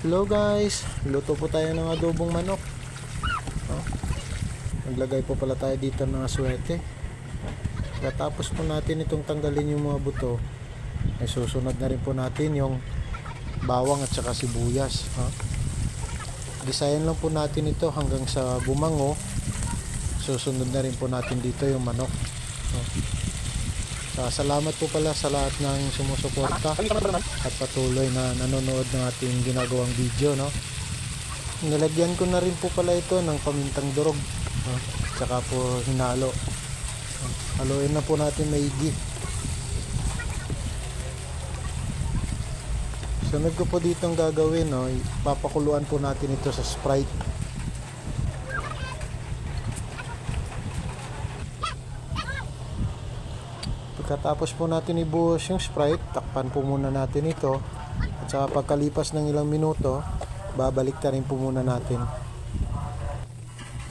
Hello guys, luto po tayo ng adobong manok. Naglagay po pala tayo dito ng aswete. Tapos po natin itong tanggalin yung mga buto, ay susunod na rin po natin yung bawang at saka sibuyas. Gisayan lang po natin ito hanggang sa bumango. Susunod na rin po natin dito yung manok. Salamat po pala sa lahat ng sumusuporta at patuloy na nanonood ng ating ginagawang video, no. Nilagyan ko na rin po pala ito ng pamintang durog, tsaka po hinalo. Haluin na po natin maigi. Sunod ko po dito ang gagawin, no, papakuluan po natin ito sa Sprite. Pagkatapos po natin ibuhos yung Sprite, takpan po muna natin ito. At saka pagkalipas ng ilang minuto, babalik na rin po muna natin.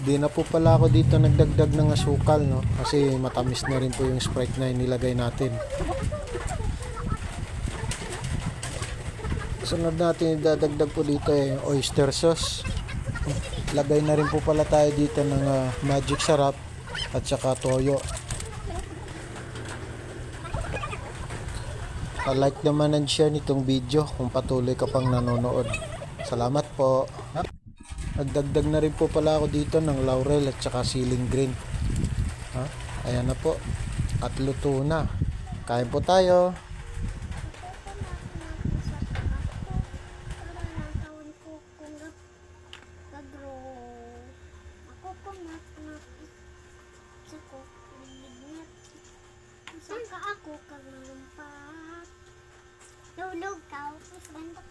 Di na po pala ako dito nagdagdag ng asukal, no? Kasi matamis na rin po yung Sprite na inilagay natin. Sunod natin idadagdag po dito oyster sauce. Lagay na rin po pala tayo dito ng magic sarap at saka toyo. Like naman and share nitong video kung patuloy ka pang nanonood. Salamat po. Nagdagdag na rin po pala ako dito ng laurel at saka siling green. Ayan na po. At luto na. Kain po tayo. Saka ako kag malumpat. Lulog ka, tapos ganito